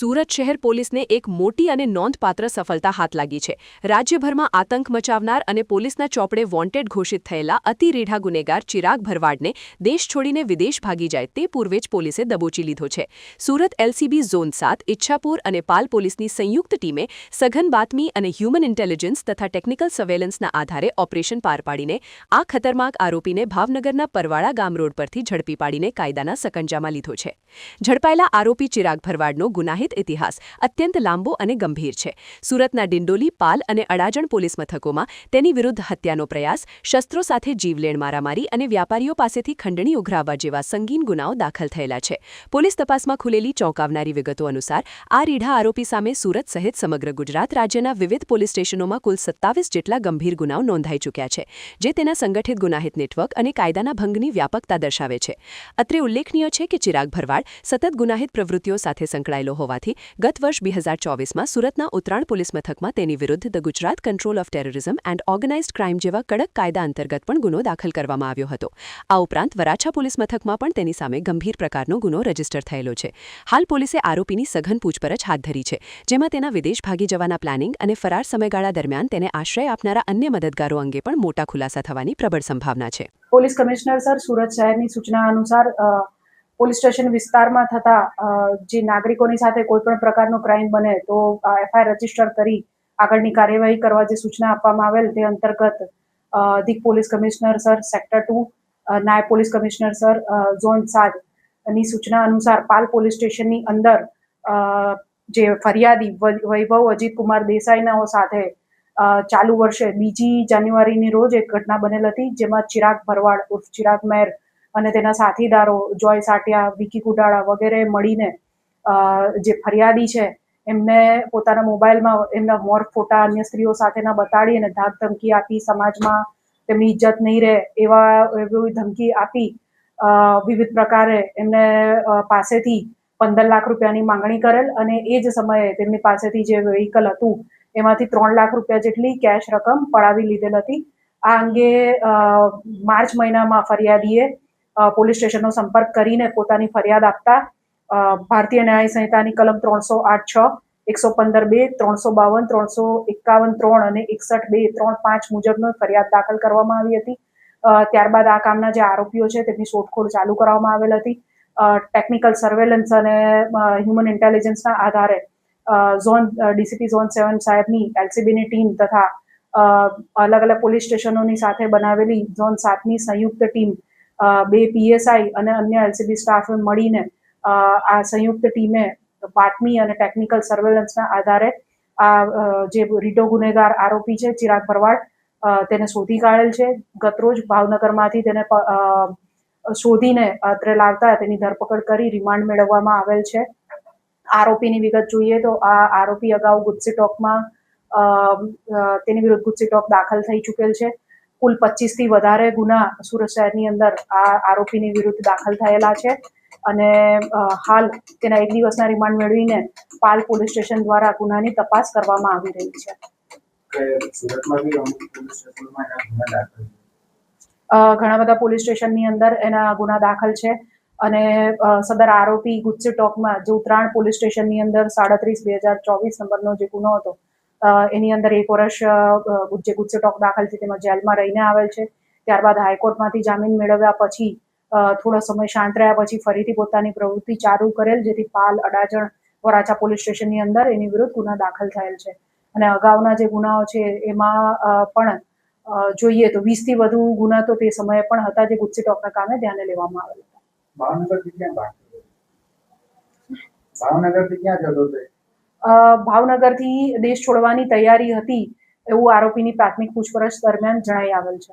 સુરત શહેર પોલીસને એક મોટી અને નોંધપાત્ર સફળતા હાથ લાગી છે। રાજ્યભરમાં આતંક મચાવનાર અને પોલીસના ચોપડે વોન્ટેડ ઘોષિત થયેલા અતિરેઢા ગુનેગાર ચિરાગ ભરવાડને દેશ છોડીને વિદેશ ભાગી જાય તે પૂર્વે જ પોલીસે દબોચી લીધો છે। સુરત એલસીબી ઝોન 7, ઇચ્છાપુર અને પાલ પોલીસની સંયુક્ત ટીમે સઘન બાતમી અને હ્યુમન ઇન્ટેલિજન્સ તથા ટેકનિકલ સર્વેલન્સના આધારે ઓપરેશન પાર પાડીને આ ખતરનાક આરોપીને ભાવનગરના પરવાળા ગામ રોડ પરથી ઝડપી પાડીને કાયદાના સકંજામાં લીધો છે। ઝડપાયેલા આરોપી ચિરાગ ભરવાડનો ગુનાહિત ઇતિહાસ અત્યંત લાંબો અને ગંભીર છે। સુરતના ડિંડોલી, પાલ અને અડાજણ પોલીસ મથકોમાં તેની વિરુદ્ધ હત્યાનો પ્રયાસ, શસ્ત્રો સાથે જીવલેણ મારામારી અને વ્યાપારીઓ પાસેથી ખંડણી ઉઘરાવવા જેવા સંગીન ગુનાઓ દાખલ થયેલા છે। પોલીસ તપાસમાં ખુલેલી ચોંકાવનારી વિગતો અનુસાર આ રીઢા આરોપી સામે સુરત સહિત સમગ્ર ગુજરાત રાજ્યના વિવિધ પોલીસ સ્ટેશનોમાં કુલ 27 જેટલા ગંભીર ગુનાઓ નોંધાઈ ચૂક્યા છે, જે તેના સંગઠિત ગુનાહિત નેટવર્ક અને કાયદાના ભંગની વ્યાપકતા દર્શાવે છે। અત્રે ઉલ્લેખનીય છે કે ચિરાગ ભરવાડ સતત ગુનાહિત પ્રવૃત્તિઓ સાથે સંકળાયેલો હોવાથી ગત વર્ષ 2024માં સુરતના ઉત્તરાણ પોલીસ મથકમાં તેની વિરુદ્ધ the Gujarat control of terrorism and organised crime જેવા કડક કાયદા અંતર્ગત પણ ગુનો દાખલ કરવામાં આવ્યો હતો। આ ઉપરાંત વરાછા પોલીસ મથકમાં પણ તેની સામે ગંભીર પ્રકારનો ગુનો રજીસ્ટર થયેલો છે। હાલ પોલીસે આરોપીની સઘન પૂછપરછ હાથ ધરી છે, જેમાં તેના વિદેશ ભાગી જવાના પ્લાનિંગ અને ફરાર સમયગાળા દરમિયાન તેને આશ્રય આપનારા અન્ય મદદગારો અંગે પણ મોટા ખુલાસા થવાની પ્રબળ સંભાવના છે। પોલીસ કમિશનર સર, સુરત શહેરની સૂચના અનુસાર પોલીસ સ્ટેશન વિસ્તારમાં થતા જે નાગરિકોની સાથે કોઈપણ પ્રકારનો ક્રાઇમ બને તો એફઆઈઆર રજીસ્ટર કરી આગળની કાર્યવાહી કરવા જે સૂચના આપવામાં આવેલ તે અંતર્ગત અધિક પોલીસ કમિશનર સર, સેક્ટર 2, નાયબ પોલીસ કમિશનર સર, ઝોન 7 ની સૂચના અનુસાર પાલ પોલીસ સ્ટેશનની અંદર જે ફરિયાદી વૈભવ અજીત કુમાર દેસાઈના સાથે ચાલુ વર્ષે 2 જાન્યુઆરીની રોજ એક ઘટના બનેલ હતી, જેમાં ચિરાગ ભરવાડ ઉર્ફ ચિરાગ મેર અને તેના સાથીદારો જોય સાટિયા, વિકી કુડાળા વગેરે મળીને જે ફરિયાદી છે એમને પોતાના મોબાઈલમાં એમના મોર ફોટા અન્ય સ્ત્રીઓ સાથેના બતાડી અને ધાક ધમકી આપી, સમાજમાં તેમની ઇજ્જત નહીં રહે એવી ધમકી આપી વિવિધ પ્રકારે એમને પાસેથી 15 લાખ રૂપિયાની માંગણી કરેલ અને એ જ સમયે તેમની પાસેથી જે વ્હીકલ હતું એમાંથી 3 લાખ રૂપિયા જેટલી કેશ રકમ પડાવી લીધેલ હતી। આ અંગે માર્ચ મહિનામાં ફરિયાદીએ પોલીસ સ્ટેશનનો સંપર્ક કરીને પોતાની ફરિયાદ આપતા ભારતીય ન્યાય સંહિતાની કલમ 308(6), 115(2), 352, 351(3) અને 61(2)(3)(5) મુજબનો ફરિયાદ દાખલ કરવામાં આવી હતી। ત્યારબાદ આ કામના જે આરોપીઓ છે તેમની શોધખોળ ચાલુ કરવામાં આવેલ હતી। ટેકનિકલ સર્વેલન્સ અને હ્યુમન ઇન્ટેલિજન્સના આધારે ડીસીપી ઝોન 7 સાહેબની એલસીબીની ટીમ તથા અલગ અલગ પોલીસ સ્ટેશનોની સાથે બનાવેલી ઝોન 7ની સંયુક્ત ટીમ 2 પીએસઆઈ અને અન્ય એલસીબી સ્ટાફ મળીને આ સંયુક્ત ટીમે બાતમી અને ટેકનિકલ સર્વેલન્સના આધારે આ જે રીઢો ગુનેગાર આરોપી છે ચિરાગ ભરવાડ તેને શોધી કાઢેલ છે। ગતરોજ ભાવનગરમાંથી તેને શોધીને અત્રે લાવતા તેની ધરપકડ કરી રિમાન્ડ મેળવવામાં આવેલ છે। આરોપીની વિગત જોઈએ તો આ આરોપી અગાઉ ગુજસી ટોકમાં તેની વિરુદ્ધ ગુજસી ટોક દાખલ થઈ ચૂકેલ છે। કુલ 25થી વધારે ગુના સુરત શહેરની અંદર આ આરોપીની વિરુદ્ધ દાખલ થયેલા છે અને હાલ તેના 1 દિવસના રિમાન્ડ મેળવીને પાલ પોલીસ સ્ટેશન દ્વારા ગુનાની તપાસ કરવામાં આવી રહી છે। ઘણા બધા પોલીસ સ્ટેશનની અંદર એના ગુના દાખલ છે અને સદર આરોપી ગુજસી ટોકમાં જે ઉત્તરાણ પોલીસ સ્ટેશનની અંદર 37/2024 નંબરનો જે ગુનો હતો એની અંદર 1 વર્ષ જે ગુજસી ટોક દાખલ છે તેમાં જેલમાં રહીને આવેલ છે। ત્યારબાદ હાઈકોર્ટમાંથી જામીન મેળવ્યા પછી થોડો સમય શાંત રહ્યા પછી ફરીથી પોતાની પ્રવૃત્તિ ચાલુ કરેલ, જેથી પાલ, અડાજણ, વરાછા પોલીસ સ્ટેશનની અંદર એની વિરુદ્ધ ગુના દાખલ થયેલ છે અને અગાઉના જે ગુનાઓ છે એમાં પણ જોઈએ તો 20થી વધુ ગુના તો તે સમયે પણ હતા જે ગુજસી ટોકના કામે ધ્યાને લેવામાં આવેલ હતા। ભાવનગરથી દેશ છોડવાની તૈયારી હતી એવું આરોપીની પ્રાથમિક પૂછપરછ દરમિયાન જણાઈ આવેલ છે।